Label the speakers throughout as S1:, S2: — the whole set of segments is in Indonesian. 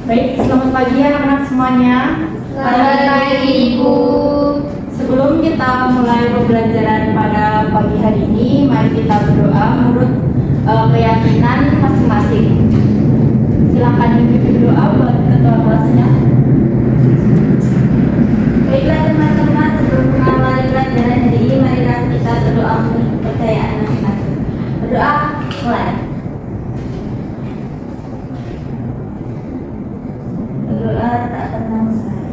S1: Baik, selamat pagi anak-anak semuanya.
S2: Selamat pagi, Ibu.
S1: Sebelum kita mulai pembelajaran pada pagi hari ini, mari kita berdoa menurut keyakinan masing-masing. Silakan dipimpin doa buat ketua kelasnya. Baiklah teman-teman, sebelum mengawali pelajaran hari ini, mari kita berdoa menurut kepercayaan masing-masing. Berdoa, mulai. Berdoa tak tenang saya.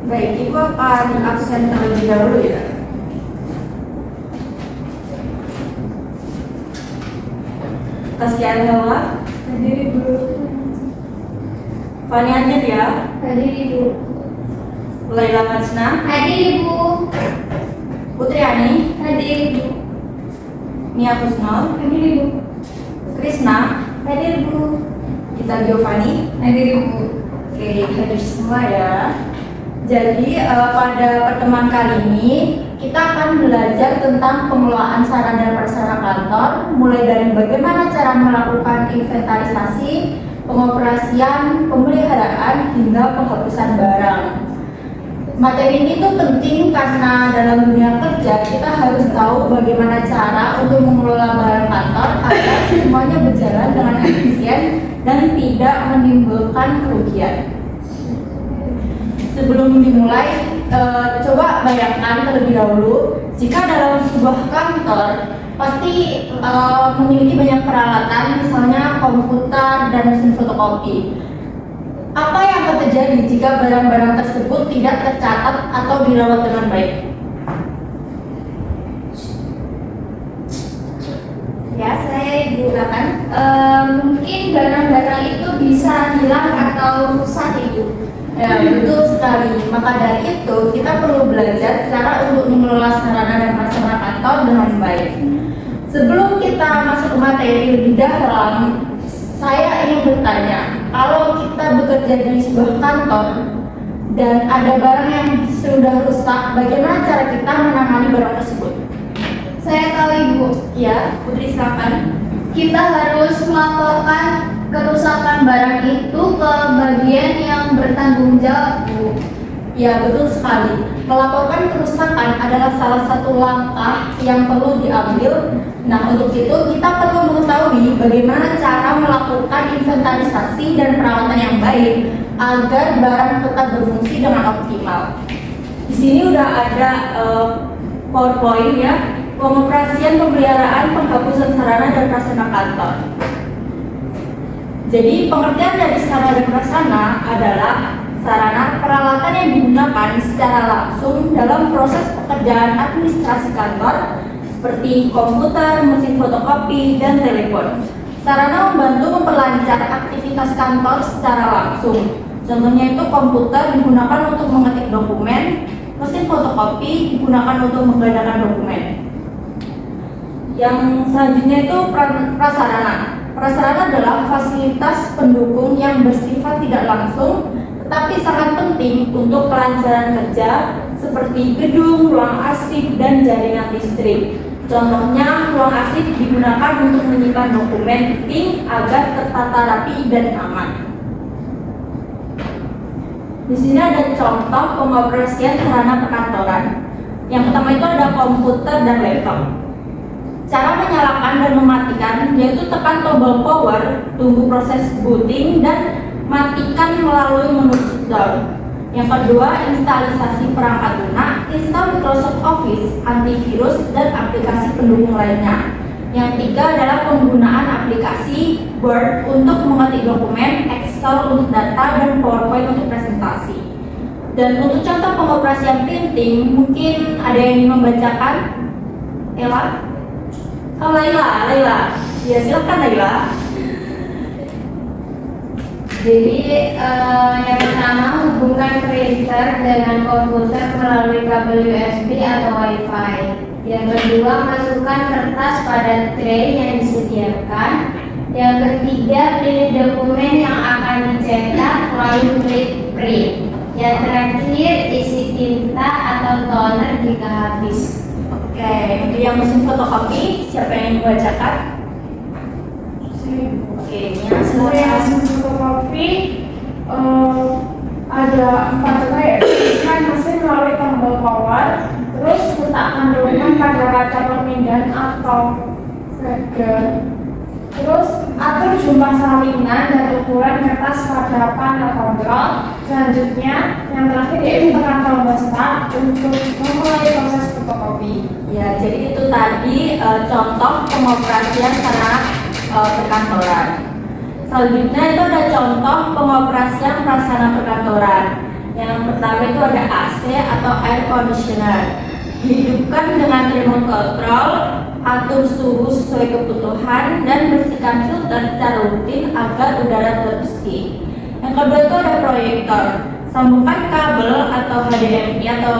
S1: Baik, Ibu akan absen terlebih dahulu ya. Tasya Hawa,
S2: Hadir, Ibu.
S1: Fani Adit ya,
S2: Hadir, Ibu.
S1: Laila Majna,
S2: Hadir, Ibu.
S1: Putri Ani,
S2: Hadir, Ibu.
S1: Nia Kusnol,
S2: Hadir, Ibu.
S1: Krisna,
S2: Hadir, Ibu.
S1: Gita Giovanni.
S2: Hadir, Ibu.
S1: Oke, hadir semua ya. Jadi pada pertemuan kali ini kita akan belajar tentang pengelolaan sarana dan prasarana kantor, mulai dari bagaimana cara melakukan inventarisasi, pengoperasian, pemeliharaan hingga penghapusan barang. Materi ini tuh penting karena dalam dunia kerja kita harus tahu bagaimana cara untuk mengelola barang kantor agar semuanya berjalan dengan efisien dan tidak menimbulkan kerugian. Sebelum dimulai, coba bayangkan terlebih dahulu jika dalam sebuah kantor pasti memiliki banyak peralatan, misalnya komputer dan mesin fotokopi. Apa yang akan terjadi jika barang-barang tersebut tidak tercatat atau dirawat dengan baik?
S2: Ya, saya Ibu.
S1: Silakan.
S2: Mungkin barang-barang itu bisa hilang atau rusak, Ibu.
S1: Ya, betul sekali. Maka dari itu kita perlu belajar cara untuk mengelola sarana dan prasarana kantor dengan baik. Sebelum kita masuk ke materi lebih dalam, saya ingin bertanya, kalau kita bekerja di sebuah kantor dan ada barang yang sudah rusak, bagaimana cara kita menangani barang tersebut?
S2: Saya tahu, Ibu.
S1: Ya, Putri silakan.
S2: Kita harus melaporkan kerusakan barang itu ke bagian yang bertanggung jawab, Bu.
S1: Ya, betul sekali. Melaporkan kerusakan adalah salah satu langkah yang perlu diambil. Nah, untuk itu kita perlu mengetahui bagaimana cara melakukan inventarisasi dan perawatan yang baik agar barang tetap berfungsi dengan optimal. Di sini udah ada PowerPoint ya, pengoperasian, pemeliharaan, penghapusan sarana dan prasarana kantor. Jadi pengertian dari sarana dan prasarana adalah sarana peralatan yang digunakan secara langsung dalam proses pekerjaan administrasi kantor seperti komputer, mesin fotokopi, dan telepon. Sarana membantu memperlancar aktivitas kantor secara langsung. Contohnya itu komputer digunakan untuk mengetik dokumen, mesin fotokopi digunakan untuk menggandakan dokumen. Yang selanjutnya itu prasarana. Prasarana adalah fasilitas pendukung yang bersifat tidak langsung tetapi sangat penting untuk kelancaran kerja seperti gedung, ruang arsip, dan jaringan listrik. Contohnya, ruang arsip digunakan untuk menyimpan dokumen penting agar tertata rapi dan aman. Di sini ada contoh pengoperasian sarana perkantoran. Yang pertama itu ada komputer dan laptop. Cara menyalakan dan mematikan yaitu tekan tombol power, tunggu proses booting, dan matikan melalui menu shutdown. Yang kedua, instalisasi perangkat lunak, install Microsoft Office, antivirus, dan aplikasi pendukung lainnya. Yang tiga adalah penggunaan aplikasi Word untuk mengetik dokumen, Excel untuk data, dan PowerPoint untuk presentasi. Dan untuk contoh pengoperasian printing, mungkin ada yang ingin membacakan? Ella? Oh, Laila. Ya, silakan Laila.
S2: Jadi yang pertama, hubungkan printer dengan komputer melalui kabel USB atau WiFi. Yang kedua, masukkan kertas pada tray yang disediakan. Yang ketiga, pilih dokumen yang akan dicetak lalu klik print. Yang terakhir, isi tinta atau toner jika habis.
S1: Oke, untuk yang mesin fotokopi, siapa yang membacakan? Oke, yang
S3: Yang
S1: silakan.
S3: fotokopi ada 4 contoh, yaitu kan mesin melalui tombol power, terus letakkan dorongan pada kaca pemindahan atau feeder, terus atur jumlah salinan dan ukuran kertas pada panel kontrol. Selanjutnya yang terakhir yaitu tekan tombol start untuk memulai proses fotokopi.
S1: Ya, jadi itu tadi contoh pengoperasian sarana perkantoran. Selanjutnya itu ada contoh pengoperasian prasarana perkantoran. Yang pertama itu ada AC atau air conditioner. Dihidupkan dengan remote control, atur suhu sesuai kebutuhan, dan bersihkan filter secara rutin agar udara tetap bersih. Yang kedua itu ada proyektor. Sambungkan kabel atau HDMI atau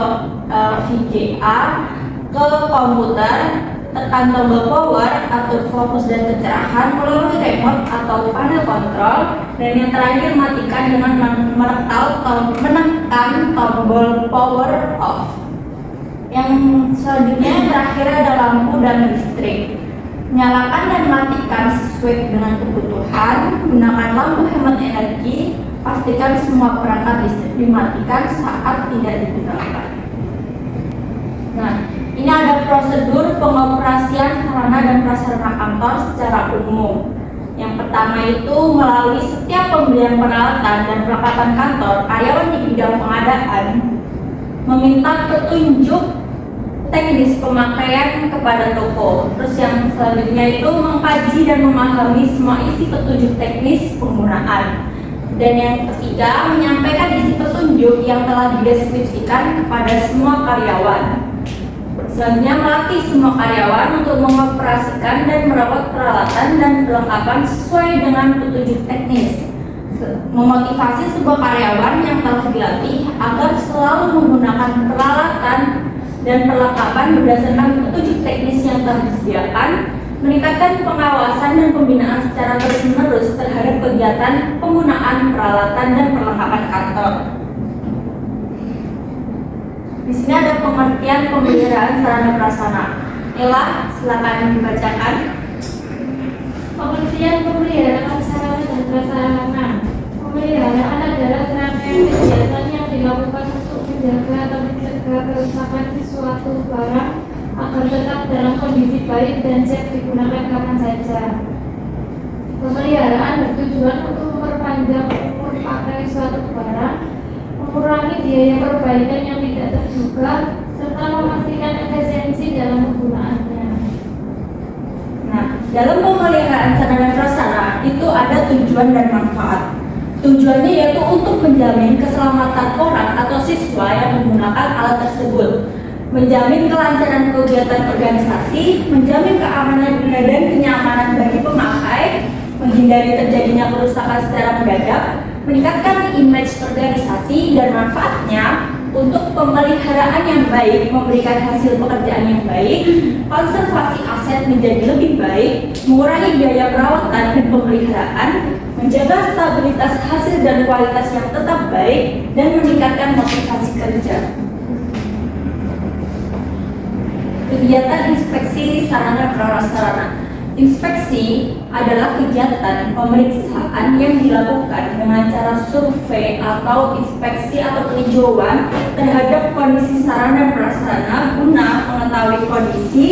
S1: VGA ke komputer, tekan tombol power, atur fokus dan kecerahan melalui remote atau panel kontrol, dan yang terakhir matikan dengan menekan tombol power off. Yang selanjutnya yang terakhir ada lampu dan listrik. Nyalakan dan matikan sesuai dengan kebutuhan, gunakan lampu hemat energi, pastikan semua perangkat listrik dimatikan saat tidak digunakan. Nah, ini ada prosedur pengoperasian sarana dan prasarana kantor secara umum. Yang pertama itu melalui setiap pembelian peralatan dan perlengkapan kantor, karyawan di bidang pengadaan meminta petunjuk teknis pemakaian kepada toko. Terus yang selanjutnya itu mengkaji dan memahami semua isi petunjuk teknis penggunaan. Dan yang ketiga, menyampaikan isi petunjuk yang telah dideskripsikan kepada semua karyawan. Selanjutnya, melatih semua karyawan untuk mengoperasikan dan merawat peralatan dan perlengkapan sesuai dengan petunjuk teknis. Memotivasi sebuah karyawan yang telah dilatih agar selalu menggunakan peralatan dan perlengkapan berdasarkan petunjuk teknis yang telah disediakan, meningkatkan pengawasan dan pembinaan secara terus-menerus terhadap kegiatan penggunaan peralatan dan perlengkapan kantor. Di sini ada pengertian pemeliharaan sarana prasarana. Ella, silakan dibacakan.
S2: Pengertian pemeliharaan sarana dan prasarana. Pemeliharaan adalah serangkaian kegiatan yang dilakukan untuk menjaga atau mencegah kerusakan di suatu barang agar tetap dalam kondisi baik dan siap digunakan kapan saja. Pemeliharaan bertujuan untuk memperpanjang umur pakai suatu barang, mengurangi biaya perbaikan yang tidak terduga, serta memastikan efisiensi dalam penggunaannya.
S1: Nah, dalam pemeliharaan sarana dan prasarana itu ada tujuan dan manfaat. Tujuannya yaitu untuk menjamin keselamatan orang atau siswa yang menggunakan alat tersebut, menjamin kelancaran kegiatan organisasi, menjamin keamanan dan kenyamanan bagi pemakai, menghindari terjadinya kerusakan secara mendadak, meningkatkan image organisasi, dan manfaatnya untuk pemeliharaan yang baik, memberikan hasil pekerjaan yang baik, konservasi aset menjadi lebih baik, mengurangi biaya perawatan dan pemeliharaan, menjaga stabilitas hasil dan kualitas yang tetap baik, dan meningkatkan motivasi kerja. Kegiatan inspeksi sarana prasarana. Inspeksi adalah kegiatan pemeriksaan yang dilakukan dengan cara survei atau inspeksi atau peninjauan terhadap kondisi sarana dan prasarana guna mengetahui kondisi,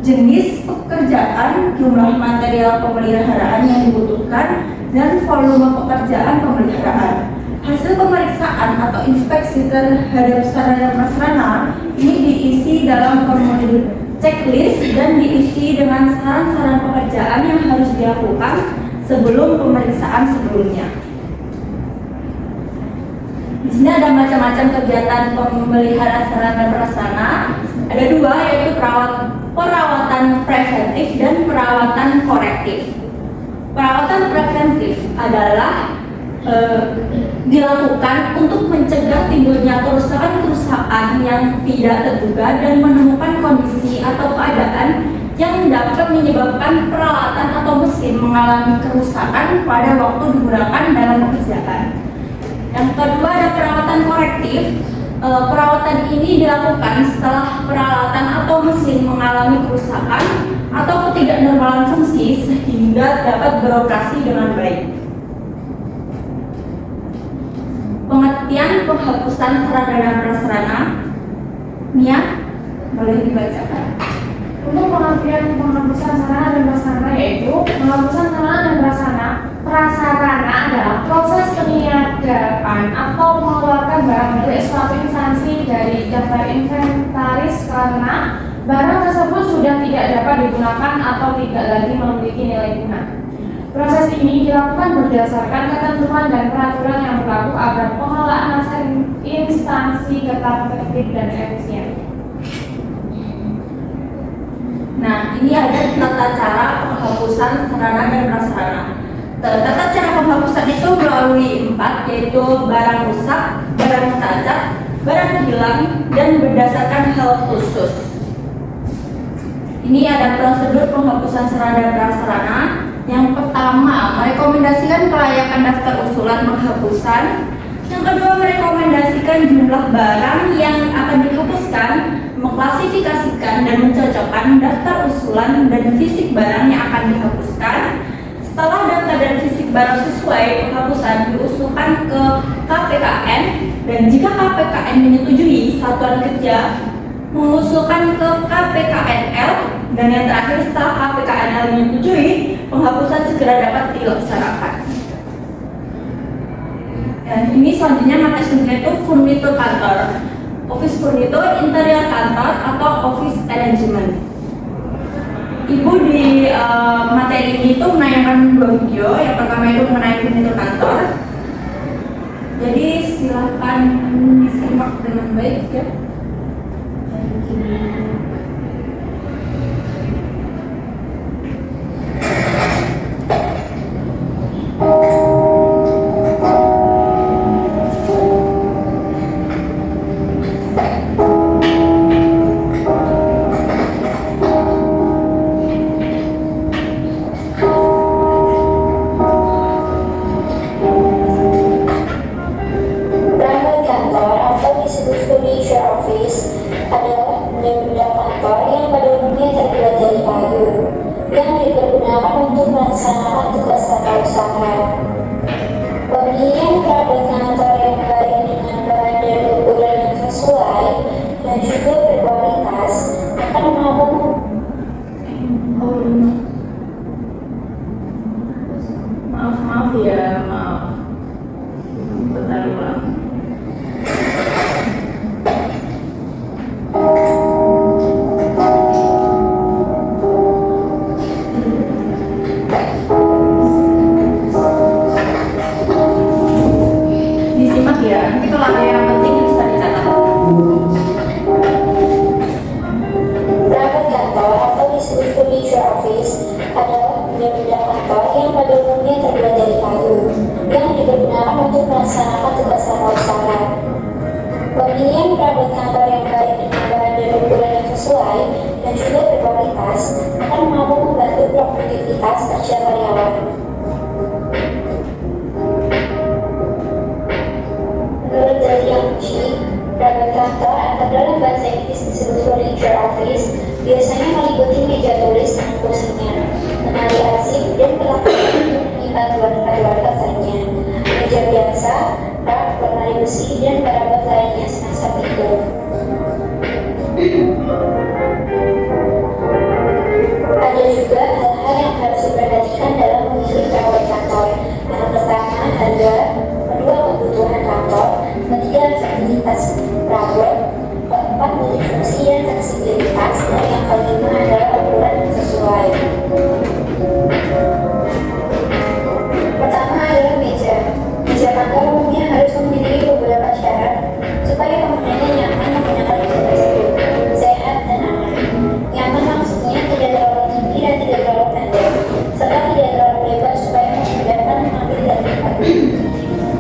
S1: jenis pekerjaan, jumlah material pemeliharaan yang dibutuhkan, dan volume pekerjaan pemeliharaan. Hasil pemeriksaan atau inspeksi terhadap sarana dan prasarana ini diisi dalam formulir checklist dan diisi dengan saran-saran pekerjaan yang harus dilakukan sebelum pemeriksaan sebelumnya. Di sini ada macam-macam kegiatan pemeliharaan sarana dan prasarana. Ada dua, yaitu perawatan preventif dan perawatan korektif. Perawatan preventif adalah dilakukan untuk mencegah timbulnya kerusakan-kerusakan yang tidak terduga dan menemukan kondisi atau keadaan yang dapat menyebabkan peralatan atau mesin mengalami kerusakan pada waktu digunakan dalam pekerjaan. Yang kedua ada perawatan korektif. Perawatan ini dilakukan setelah peralatan atau mesin mengalami kerusakan atau ketidaknormalan fungsi sehingga dapat beroperasi dengan baik. Pengertian penghapusan sarana dan prasarana, Nia, boleh dibacakan.
S3: Untuk pengertian penghapusan sarana dan prasarana yaitu penghapusan sarana dan prasarana adalah proses peniadaan atau mengeluarkan barang milik suatu instansi dari daftar inventaris karena barang tersebut sudah tidak dapat digunakan atau tidak lagi memiliki nilai guna. Proses ini dilakukan berdasarkan ketentuan dan peraturan yang berlaku agar pengelolaan aset instansi tetap tertib dan efisien.
S1: Nah, ini ada tata cara penghapusan sarana dan prasarana. Tata cara penghapusan itu melalui 4, yaitu barang rusak, barang cacat, barang hilang, dan berdasarkan hal khusus. Ini ada prosedur penghapusan sarana dan prasarana. Yang pertama, merekomendasikan kelayakan daftar usulan penghapusan. Yang kedua, merekomendasikan jumlah barang yang akan dihapuskan, mengklasifikasikan dan mencocokkan daftar usulan dan fisik barang yang akan dihapuskan. Setelah data dan fisik barang sesuai penghapusan diusulkan ke KPKN, dan jika KPKN menyetujui, satuan kerja mengusulkan ke KPKNL, dan yang terakhir setelah KPKNL menyetujui, penghapusan segera dapat dilaksanakan. Dan ini selanjutnya materi itu furnitur kantor, office furnitur, interior kantor atau office arrangement. Ibu di materi ini tuh menayangkan 2 video. Yang pertama itu mengenai furnitur kantor. Jadi silahkan disimak dengan baik ya.
S4: Biasanya meliputi meja tulis dengan kursinya, lemari arsip, dan perlengkapan untuk menyimpan keluarga katanya, meja biasa, rak, lemari besi, dan perabot lainnya semacam itu. Ada juga hal-hal yang harus diperhatikan dalam memilih perawat kantor. Yang pertama, harga, kedua, kebutuhan kantor, ketiga, aktivitas perawat, keempat, multifungsi dan fleksibilitas, dan yang kelima adalah ukuran yang sesuai. Pertama adalah meja. Meja kantor umumnya harus memiliki beberapa syarat supaya penggunanya nyaman menggunakan meja tersebut, sehat dan aman. Nyaman maksudnya tidak terlalu tinggi dan tidak terlalu pendek, serta tidak terlalu lebar supaya memudahkan mengambil dan lipat.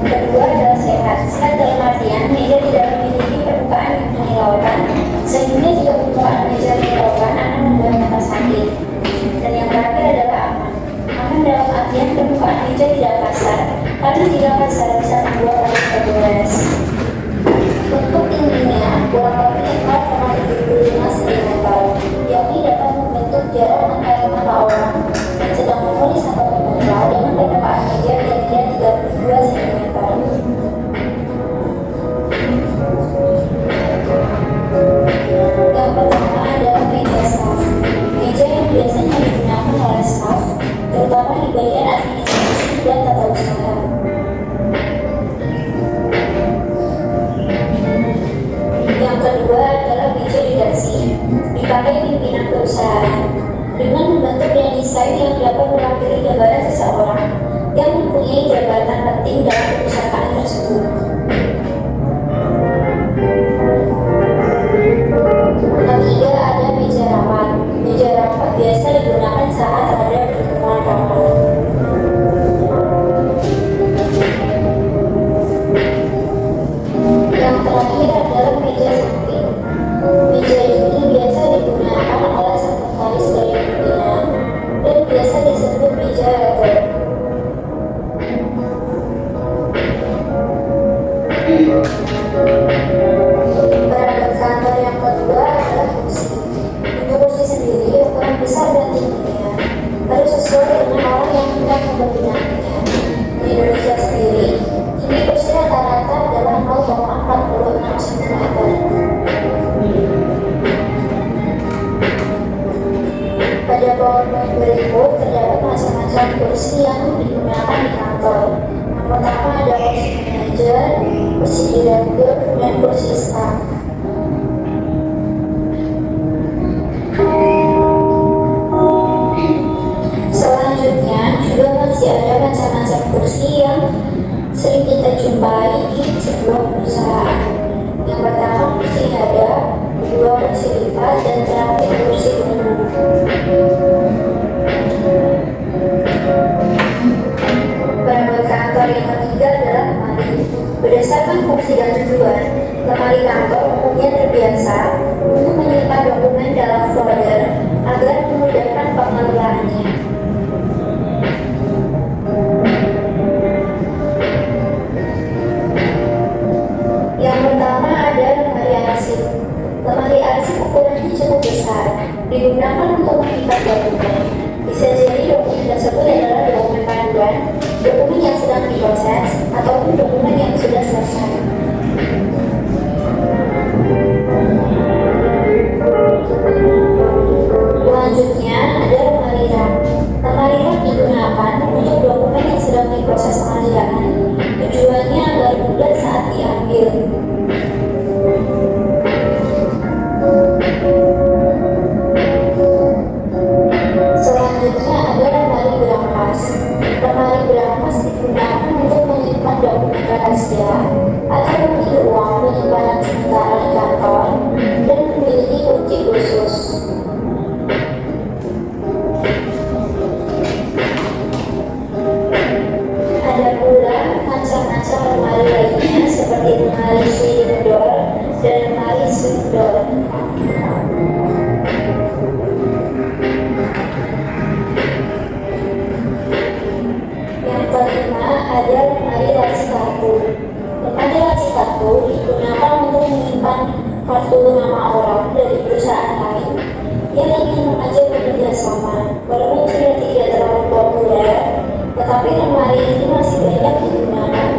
S4: Kedua adalah sehat. Sehat dalam artian meja tidak memiliki permukaan yang menyilaukan, sehingga jika permukaan meja menyilaukan akan membuat mata sakit. Dan yang terakhir adalah aman. Aman dalam artian permukaan meja tidak kasar, karena jika kasar bisa membuat orang tergores. Untuk tinggi kurang lebih 4,75 cm, yakni dapat membentuk jarak antara mata orang yang sedang menulis atau membaca dengan permukaan meja kira-kira 32 cm. Yang pertama adalah meja staff. Meja yang biasanya digunakan oleh staff, terutama di bagian administrasi dan tata usaha. Yang kedua adalah meja redaksi, dipakai pimpinan perusahaan dengan membentuk dan desain yang dapat mewakili gambaran seseorang yang mempunyai jabatan penting dalam perusahaan tersebut. Ketiga ada meja rapat. Meja rapat biasa digunakan saat ada pertemuan rapat. Yang terakhir adalah meja samping. Meja ini biasa digunakan oleh sekretaris dari pimpinan dan biasa disebut meja rektor. Perangkat kantor yang kedua adalah kursi. Untuk kursi sendiri ukuran besar dan tingginya harus sesuai dengan orang yang hendak menggunakannya. Di Indonesia sendiri, tinggi kursi rata-rata adalah 0,46 cm. Pada PowerPoint berikut terdapat macam-macam kursi yang digunakan di kantor. Yang pertama ada kursi manajer, kursi direktur, dan kursi staff. Selanjutnya juga masih ada macam-macam kursi yang sering kita jumpai di sebuah perusahaan. Yang pertama kursi hadap, kedua kursi lipat, dan terakhir kursi umum. Perangkat kantor yang ketiga adalah lemari. Berdasarkan fungsi dan tujuan, lemari kantor umumnya terbiasa untuk menyimpan dokumen dalam folder agar memudahkan pengelolaannya. Yang pertama ada lemari arsip. Lemari arsip ukurannya cukup besar, digunakan untuk menyimpan dokumen. Bisa jadi dokumen tersebut adalah dokumen panduan, dokumen yang sedang diproses, ataupun dokumen yang sudah selesai. Selanjutnya ada lemari rak. Lemari rak digunakan untuk dokumen yang sedang diproses pengerjaan. Tujuannya agar mudah saat diambil. Selanjutnya ada lemari berangkas. Lemari berangkas digunakan untuk menyimpan dokumen rahasia atau memiliki uang penyimpanan sementara di kantor dan memiliki kunci khusus. Ada pula macam-macam lemari lainnya seperti lemari sliding door dan lemari swing door. Yang kelima ada lemari laci kartu. Lemari laci kartu digunakan untuk menyimpan kartu nama orang dari perusahaan lain yang ingin mengajak bekerja sama. Walaupun sudah tidak terlalu populer, tetapi lemari ini masih banyak digunakan.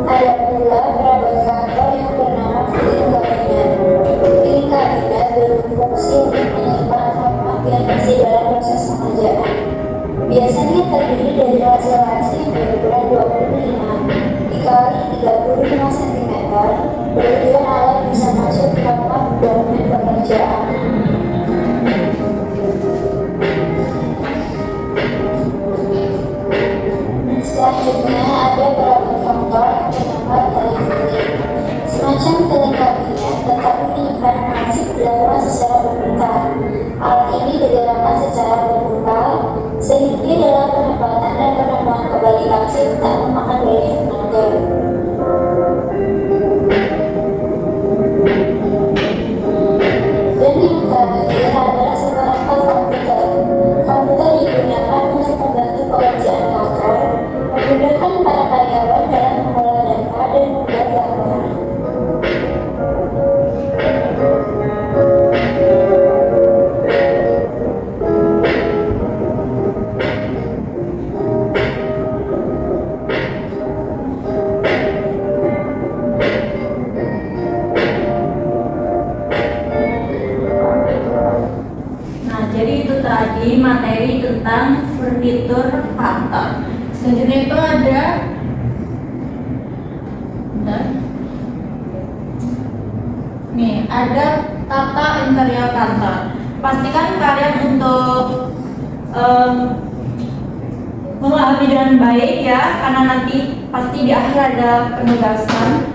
S4: Ada pula perabot kantor yang bernama filing kabinet. Filing kabinet berfungsi untuk menyimpan format yang masih dalam proses pengerjaan. Biasanya terdiri dari laci-laci yang berukuran 25 dikali 35 cm. Bertujuan alat bisa masuk ke format dokumen pekerjaan. Selanjutnya ada perabot kantor yang bernama televisi. Semacam filing kabinet tetapi menyimpan arsip dilakukan secara berputar. Alat ini digerakkan secara berputar sehingga dalam penempatan dan penemuan kembali arsip tak memakan banyak tenaga. Dan yang terakhir adalah seperangkat komputer. Komputer digunakan untuk membantu pekerjaan kantor
S1: materi tentang furnitur kantor. Selanjutnya itu ada ada tata interior kantor. Pastikan kalian untuk memahami dengan baik ya, karena nanti pasti di akhir ada penugasan.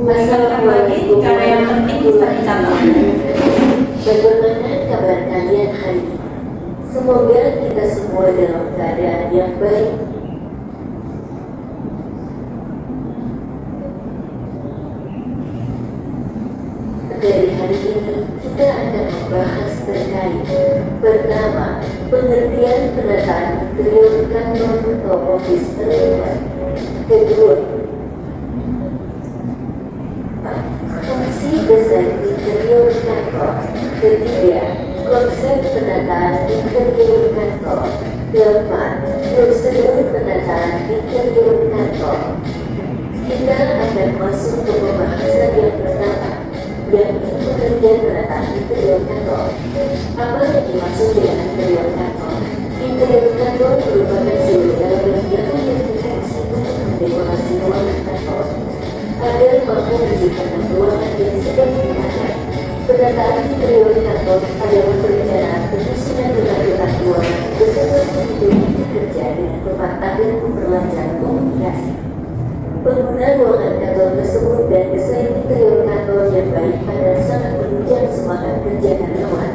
S1: Sekali lagi, jika ada yang penting bisa dicatat.
S5: Bagaimana kabar kalian hari ini? Semoga kita semua dalam keadaan yang baik. Dari hari ini kita akan membahas terkait pertama, pengertian penataan interior kantor atau office terlibat. Kedua, fungsi desain interior kantor. Ketiga, konsep penataan interior kantor. Keempat, prosedur penataan interior kantor. Kita akan masuk ke pembahasan yang pertama, yang pengertian penataan interior kantor. Apa yang dimaksud dengan interior kantor? Interior kantor merupakan seluruh elemen yang berfungsi untuk mendekorasi ruangan kantor agar mampu menciptakan ruangan yang sedang digunakan. Penataan interior kantor adalah perencanaan penyusunan kelanjutan ruangan beserta situasi kerja dengan pemantapan memperlancar komunikasi. Pengguna ruangan kantor tersebut dan desain interior kantor yang baik pada sangat menunjang semangat kerja karyawan.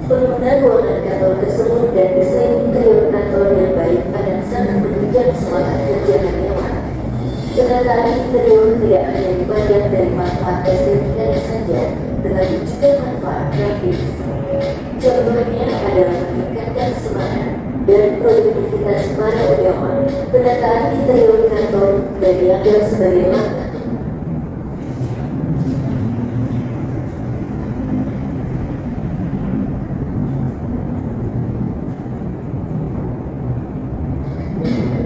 S5: Pengguna ruangan kantor tersebut dan desain interior kantor yang baik pada sangat menunjang semangat kerja karyawan. Penataan interior tidak hanya dipandang dari manfaat estetikanya saja, tetapi juga manfaat praktis. Contohnya adalah meningkatkan semangat dan produktivitas para karyawan. Penataan interior kantor dan dianggap sebagai langkah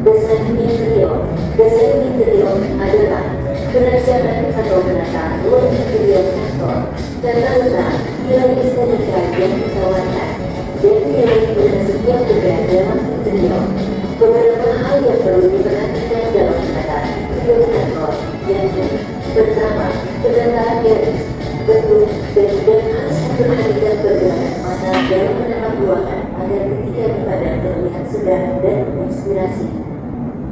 S5: desain interior. Desain interior adalah perencanaan atau penataan ruang interior kantor karena letak nilai estetika yang ditawarkan dan nilai prinsip yang berada dalam interior. Beberapa hal yang perlu diperhatikan dalam penataan interior kantor yaitu pertama, penataan garis, bentuk, dan harus memperhatikan pergerakan mata dalam menatap ruangan agar ketika dipandang terlihat segar dan menginspirasi.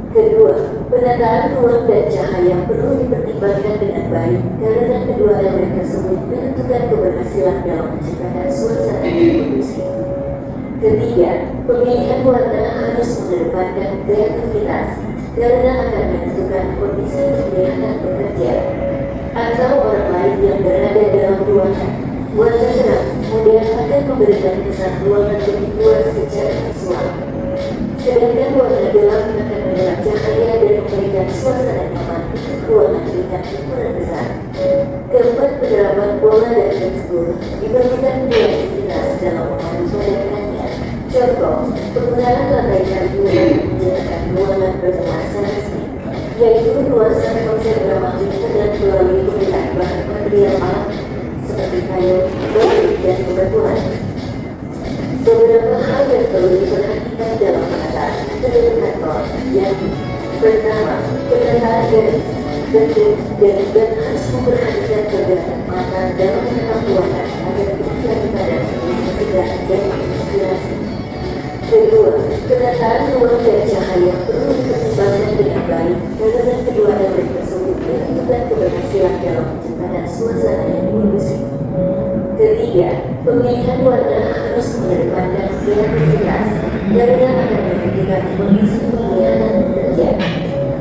S5: Kedua, penataan ruang dan cahaya perlu dipertimbangkan dengan baik karena kedua elemen tersebut menentukan keberhasilan dalam menciptakan suasana yang kondusif. Ketiga, pemilihan warna harus mengedepankan kreativitas karena akan menentukan kondisi kegiatan pekerja atau orang lain yang berada dalam ruangan. Warna terang kemudian akan memberikan kesan ruangan lebih luas secara visual. Sedangkan warna gelap akan menyerap cahaya dan memberikan suasana nyaman untuk ruangan dengan ukuran besar. Keempat, penerapan pola dan tekstur diperlukan kreativitas dalam memadupadankannya. Contoh, penggunaan lantai kayu yang menyediakan ruangan bernuansa resmi, yaitu nuansa konsep ramah lingkungan melalui penggunaan bahan material alam seperti kayu, batu, dan bebatuan. Beberapa hal yang perlu diperhatikan dalam penataan interior kantor yang pertama, penataan garis, bentuk, dan harus memperhatikan pergerakan mata dalam menatap ruangan agar ketika dipandang terlihat segar dan menginspirasi. Kedua, penataan ruang dan cahaya perlu dipertimbangkan dengan baik karena kedua elemen tersebut menentukan keberhasilan dalam menciptakan suasana yang kondusif. Ketiga, pemilihan warna harus mengedepankan kreativitas karena akan menentukan kondisi penglihatan pekerja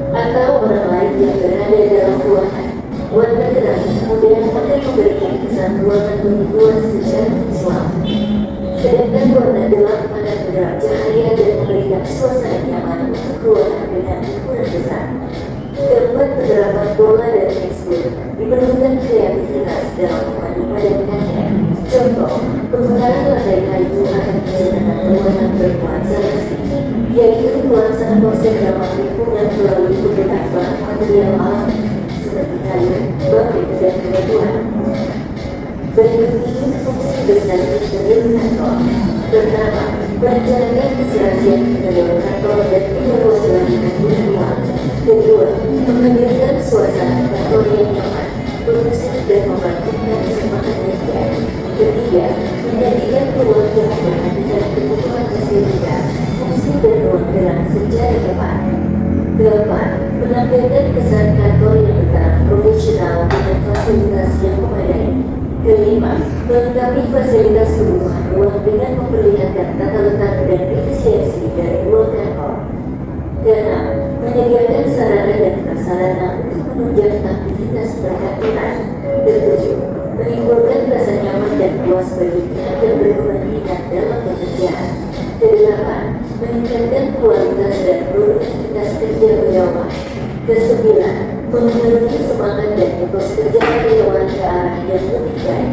S5: atau orang lain yang berada dalam ruangan. Warna terang kemudian akan memberikan kesan ruangan lebih luas secara visual. Sedangkan warna gelap akan menyerap cahaya dan memberikan suasana nyaman untuk ruangan dengan ukuran besar. Keempat, penerapan pola dan tekstur diperlukan kreativitas dalam memadupadankannya. Contoh, penggunaan lantai kayu akan menciptakan ruangan bernuansa resmi, yaitu nuansa konsep ramah lingkungan melalui penggunaan bahan material alam seperti kayu, batu, dan bebatuan. Berikut ini fungsi besar interior kantor. Pertama, merencanakan keserasian interior kantor dan penyeluruhan ruang. Kedua, menghadirkan suasana kantor yang nyaman, kondusif dan membangkitkan semangat kerja. Ketiga, menjadikan ruang yang memperhatikan kebutuhan fasilitas, fungsi dan ruang gerak secara tepat. Keempat, menampilkan kesan kantor yang tetap profesional dengan fasilitas yang memadai. Kelima, melengkapi fasilitas kebutuhan ruang dengan memperlihatkan tata letak dan efisiensi dari ruang kantor. Keenam, menyediakan sarana dan prasarana untuk menunjang aktivitas perkantoran. Ketujuh, menimbulkan rasa nyaman dan puas bagi pihak yang berkepentingan dalam pekerjaan. Kedelapan, meningkatkan kualitas dan produktivitas kerja karyawan. Kesembilan, memenuhi semangat dan etos kerja karyawan ke arah yang lebih baik.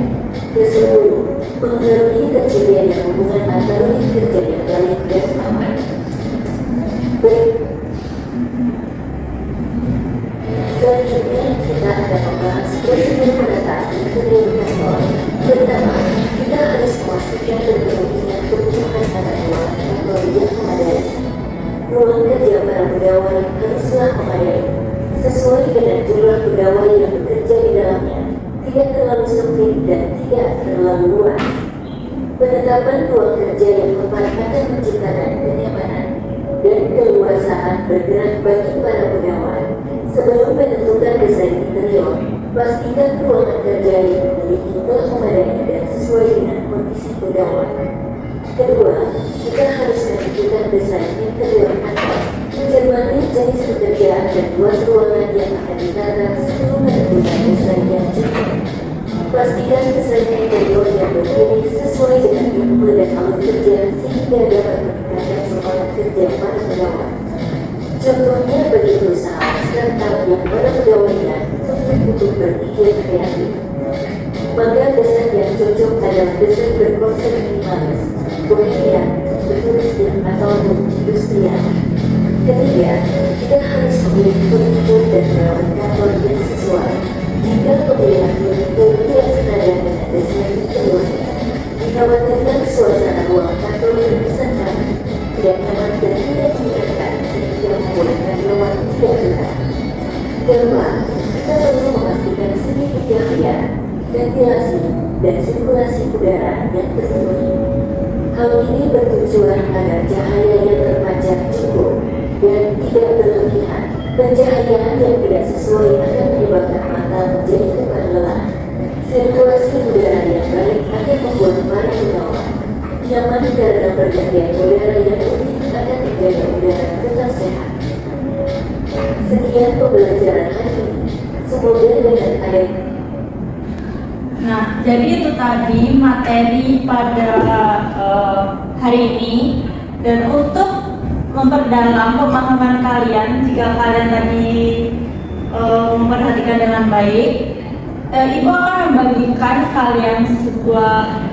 S5: Kesepuluh, memenuhi keceriaan dan hubungan antara kerja yang baik dan aman. Selanjutnya kita akan membahas prosedur penataan interior kantor. Pertama, kita harus memastikan terpenuhi kebutuhan tata ruang kantor yang memadai. Ruang kerja para pegawai haruslah memadai, sesuai dengan jumlah pegawai yang bekerja di dalamnya, tidak terlalu sempit dan tidak terlalu luas. Penetapan ruang kerja yang tepat akan menciptakan kenyamanan dan keluasaan bergerak bagi para pegawai. Sebelum menentukan desain interior, pastikan ruangan kerja yang dimiliki telah memadai dan sesuai dengan kondisi pegawai. Kedua, kita harus menentukan desain interior kantor. Cermati jenis pekerjaan dan luas ruangan yang akan ditata sebelum menentukan desain yang cukup. Pastikan desain interior yang terpilih sesuai dengan tipe dan alat kerja sehingga dapat meningkatkan semangat kerja para pegawai. Contohnya bagi perusahaan startup yang para pegawainya untuk berpikir kreatif, maka desain yang cocok adalah desain berkonsep minimalis, bohemian, futuristik atau industrial. Ketiga, kita harus memilih furnitur dan perawat kantor yang sesuai. Jika pemilihan furnitur tidak senada dengan desain interiornya, dikhawatirkan suasana ruang kantor terkesan tidak nyaman dan tidak menyenangkan sehingga membuat karyawan tidak betah. Keempat, kita perlu memastikan segi pencahayaan, ventilasi, dan sirkulasi udara yang terpenuhi. Hal ini bertujuan agar cahaya yang terpancar cukup dan tidak berlebihan. Pencahayaan yang tidak sesuai akan menyebabkan mata menjadi cepat lelah. Sirkulasi udara yang baik akan membuat para pegawai nyaman karena pergantian udara yang rutin akan menjaga udara tetap sehat. Sekian pembelajaran hari ini. Semoga dengan adanya.
S1: Nah, jadi itu tadi materi pada hari ini. Dan untuk memperdalam pemahaman kalian, jika kalian tadi memperhatikan dengan baik, Ibu akan membagikan kalian sebuah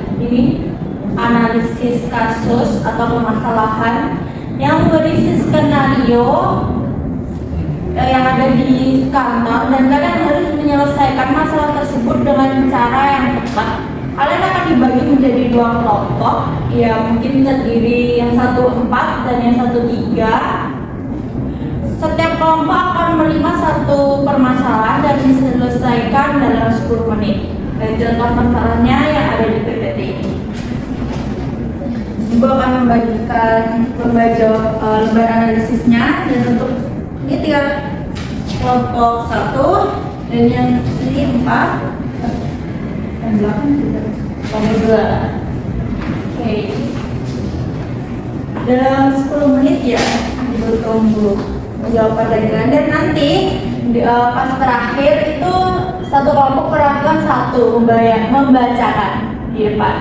S1: analisis kasus atau permasalahan yang berisi skenario yang ada di kantor, dan kalian harus menyelesaikan masalah tersebut dengan cara yang tepat. Kalian akan dibagi menjadi dua kelompok, ya mungkin terdiri yang 1 4 dan yang 1 3. Setiap kelompok akan menerima satu permasalahan dan diselesaikan dalam 10 menit. Dan contoh masalahnya yang ada di PPT ini. Ibu akan membagikan lembar analisisnya, dan untuk ini 3 kelompok 1 dan yang ini 4 dan belakang juga kelompok 2. Oke. Dalam 10 menit ya, Ibu tunggu menjawab pertanyaan, dan nanti pas terakhir itu satu kelompok perwakilan satu membacakan di depan.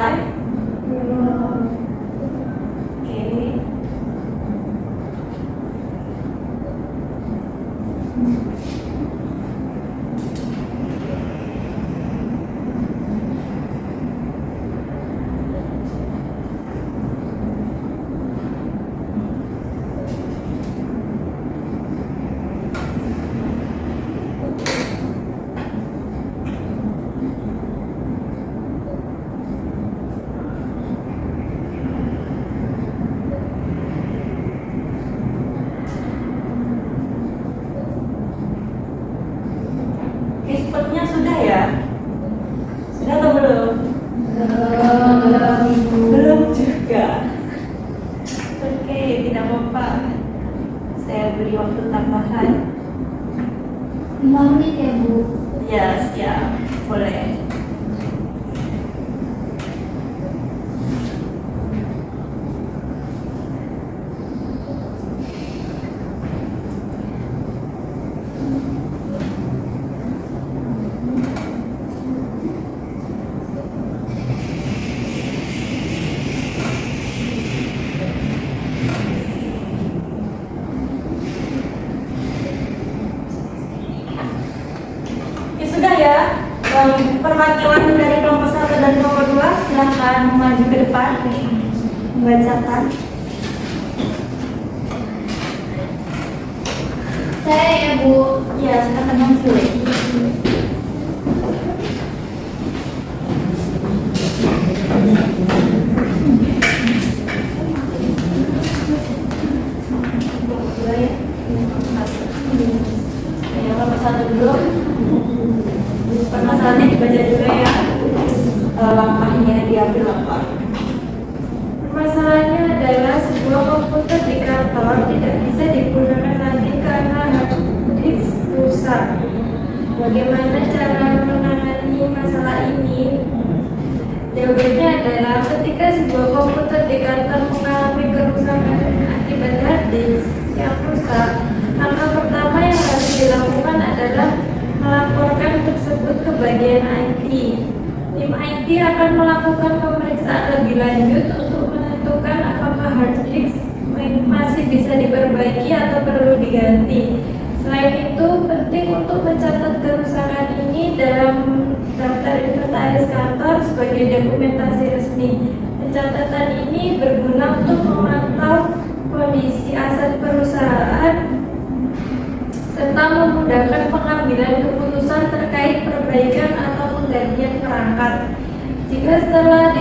S1: selesai? Oke. Oke, sepertinya sudah ya? Sudah atau belum? Belum juga. Oke, tidak apa-apa. Saya beri waktu tambahan.
S2: 5 menit ya Bu.
S1: Ya, siap. Boleh. Ya sudah ya. Perwakilan dari kelompok 1 dan kelompok 2 silahkan maju ke depan membacakan.
S2: Saya ya Bu.
S1: Ya, silakan maju. Yang nomor 1 dulu. Permasalahannya dibaca dulu ya. Langkahnya diambil apa?
S3: Masalahnya adalah sebuah komputer di kantor tidak bisa digunakan lagi karena hard disk rusak. Bagaimana cara menangani masalah ini? Jawabannya adalah ketika sebuah komputer di kantor mengalami kerusakan akibat hard disk yang rusak, langkah pertama yang harus dilakukan adalah melaporkan tersebut ke bagian IT. Tim IT akan melakukan pemeriksaan lebih lanjut untuk menentukan apakah hard disk masih bisa diperbaiki atau perlu diganti. Selain itu, penting untuk mencatat kerusakan ini dalam daftar inventaris kantor sebagai dokumentasi resmi. Pencatatan ini berguna untuk memantau kondisi aset perusahaan serta memudahkan pengambilan keputusan terkait perbaikan atau penggantian perangkat. Jika setelah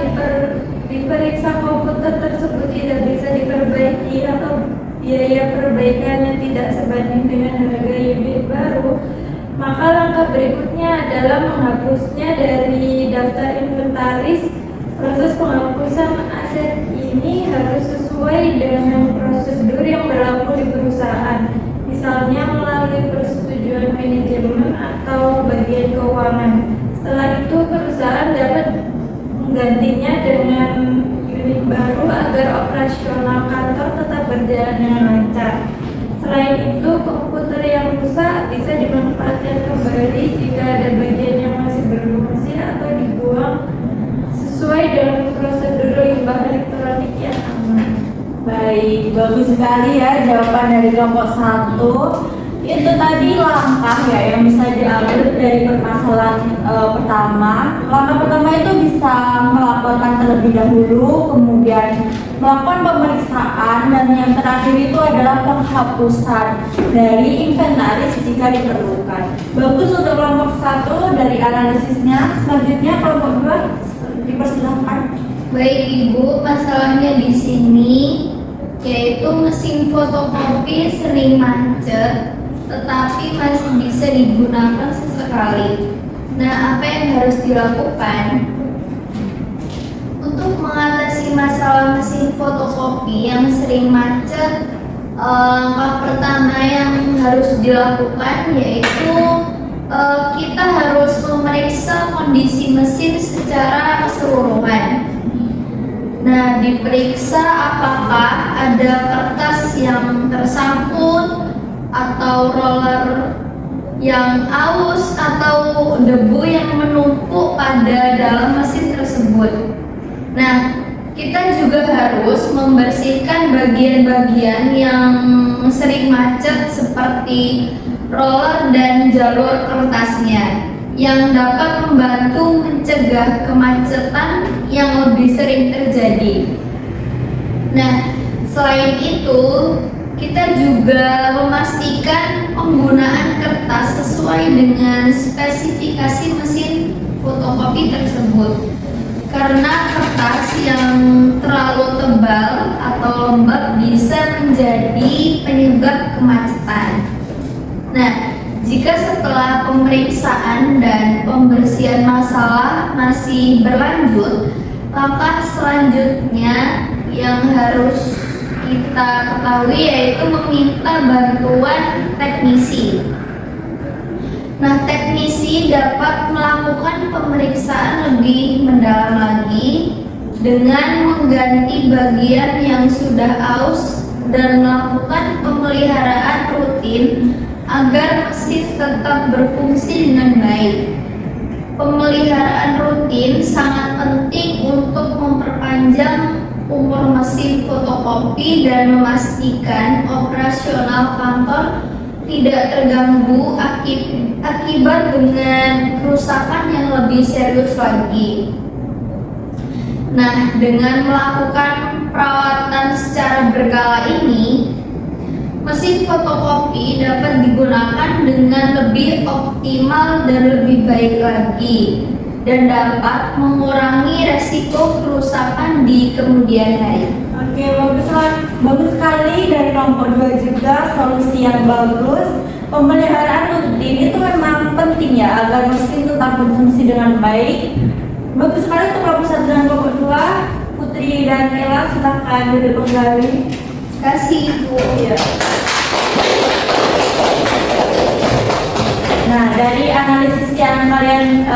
S3: diperiksa komputer tersebut tidak bisa diperbaiki atau biaya perbaikannya tidak sebanding dengan harga unit baru, maka langkah berikutnya adalah menghapusnya dari daftar inventaris. Proses penghapusan aset ini harus sesuai dengan prosedur yang berlaku di perusahaan, misalnya melalui persetujuan manajemen atau bagian keuangan. Setelah itu perusahaan dapat menggantinya dengan unit baru agar operasional kantor tetap berjalan dengan lancar. Selain itu, komputer yang rusak bisa dimanfaatkan kembali jika ada bagian yang masih berfungsi atau dibuang sesuai dengan prosedur limbah elektronik yang aman.
S1: Baik, bagus sekali ya jawaban dari kelompok 1. Itu tadi langkah ya yang bisa diambil dari permasalahan pertama. Langkah pertama itu bisa melaporkan terlebih dahulu, kemudian melakukan pemeriksaan, dan yang terakhir itu adalah penghapusan dari inventaris jika diperlukan. Bagus untuk kelompok 1 dari analisisnya. Selanjutnya kelompok 2 dipersilakan.
S2: Baik Ibu, masalahnya di sini yaitu mesin fotokopi sering macet tetapi masih bisa digunakan sesekali. Nah, apa yang harus dilakukan? Untuk mengatasi masalah mesin fotokopi yang sering macet, langkah pertama yang harus dilakukan yaitu kita harus memeriksa kondisi mesin secara keseluruhan. Nah, diperiksa apakah ada kertas yang tersangkut atau roller yang aus atau debu yang menumpuk pada dalam mesin tersebut. Nah, kita juga harus membersihkan bagian-bagian yang sering macet seperti roller dan jalur kertasnya yang dapat membantu mencegah kemacetan yang lebih sering terjadi. Nah, selain itu, kita juga memastikan penggunaan kertas sesuai dengan spesifikasi mesin fotokopi tersebut. Karena kertas yang terlalu tebal atau lembab bisa menjadi penyebab kemacetan. Nah, jika setelah pemeriksaan dan pembersihan masalah masih berlanjut, langkah selanjutnya yang harus kita ketahui yaitu meminta bantuan teknisi. Nah, teknisi dapat melakukan pemeriksaan lebih mendalam lagi dengan mengganti bagian yang sudah aus dan melakukan pemeliharaan rutin agar mesin tetap berfungsi dengan baik. Pemeliharaan rutin sangat penting untuk memperpanjang umur mesin fotokopi dan memastikan operasional kantor tidak terganggu akibat dengan kerusakan yang lebih serius lagi. Nah, dengan melakukan perawatan secara berkala ini, mesin fotokopi dapat digunakan dengan lebih optimal dan lebih baik lagi dan dapat mengurangi resiko kerusakan di kemudian hari.
S1: Oke, bagus sekali dari kelompok 2 juga, solusi yang bagus. Pemeliharaan rutin itu memang penting ya agar mesin tetap berfungsi dengan baik. Bagus sekali untuk kelompok 1 dan kelompok 2. Putri dan Ella silakan duduk kembali.
S2: Kasih Ibu.
S1: Ya. Nah, dari analisis yang kalian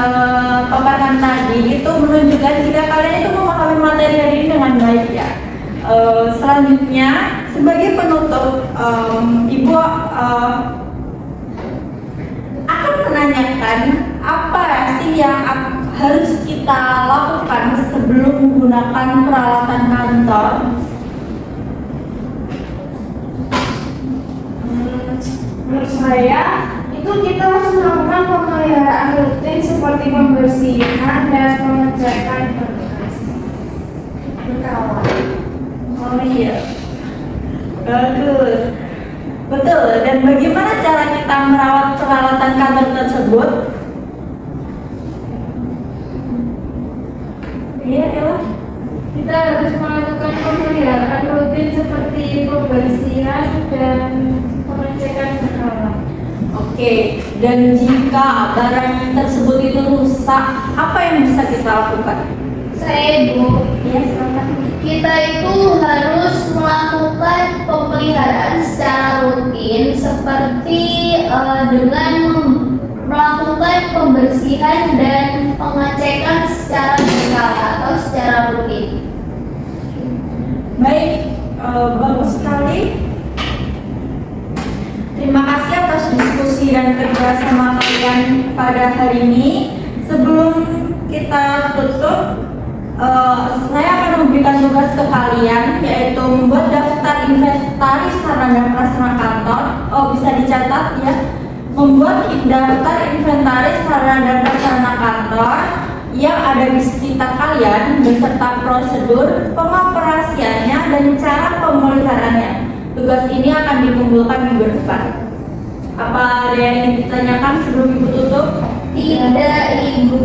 S1: paparkan tadi itu menunjukkan jika kalian itu memahami materi hari ini dengan baik ya. Selanjutnya sebagai penutup, Ibu akan menanyakan apa sih yang harus kita lakukan sebelum menggunakan peralatan kantor.
S3: Menurut saya itu kita harus melakukan pemeliharaan rutin seperti pembersihan dan pengecekan berkas. Berkala.
S1: Oh iya, bagus, betul. Dan bagaimana cara kita merawat peralatan kantor tersebut? Iya, Ella.
S3: Kita harus melakukan pemeliharaan rutin seperti pembersihan dan pengecekan berkala.
S1: Oke, dan jika barang tersebut itu rusak, apa yang bisa kita lakukan?
S2: Saya Ibu.
S1: Iya, silakan.
S2: Kita itu harus melakukan pemeliharaan secara rutin seperti dengan melakukan pembersihan dan pengecekan secara berkala atau secara rutin.
S1: Baik, bagus sekali. Terima kasih atas diskusi dan kerjasama kalian pada hari ini. Sebelum kita tutup, saya akan memberikan tugas ke kalian, yaitu membuat daftar inventaris sarana dan prasarana kantor. Bisa dicatat ya. Membuat daftar inventaris sarana dan prasarana kantor yang ada di sekitar kalian beserta prosedur pengoperasiannya dan cara pemeliharaannya. Tugas ini akan dikumpulkan minggu depan. Apa ada yang ingin ditanyakan sebelum Ibu tutup?
S2: Tidak, Ibu.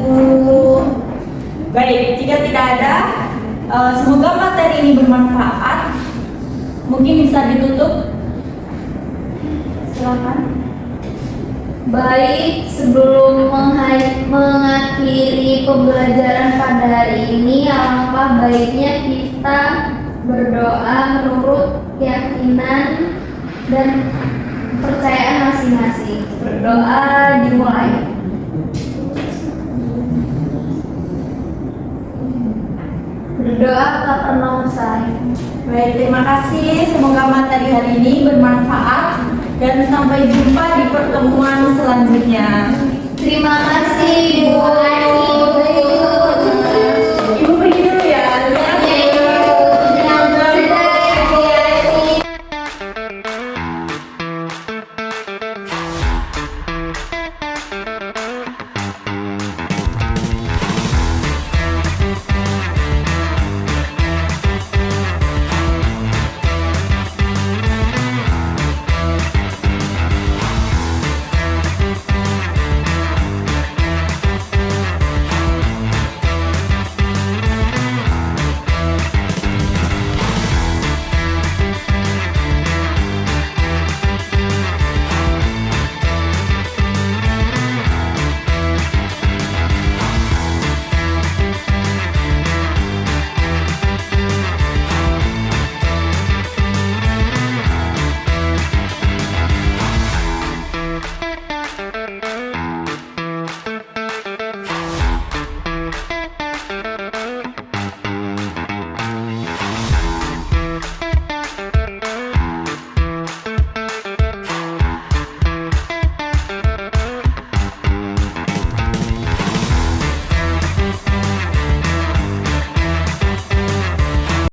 S1: Baik, jika tidak ada, semoga materi ini bermanfaat. Mungkin bisa ditutup. Silakan.
S2: Baik, sebelum mengakhiri pembelajaran pada hari ini, alangkah baiknya kita berdoa menurut keyakinan dan kepercayaan masing-masing. Berdoa dimulai. Berdoa tak pernah usai.
S1: Baik, terima kasih. Semoga materi hari ini bermanfaat dan sampai jumpa di pertemuan selanjutnya.
S2: Terima kasih, Bu.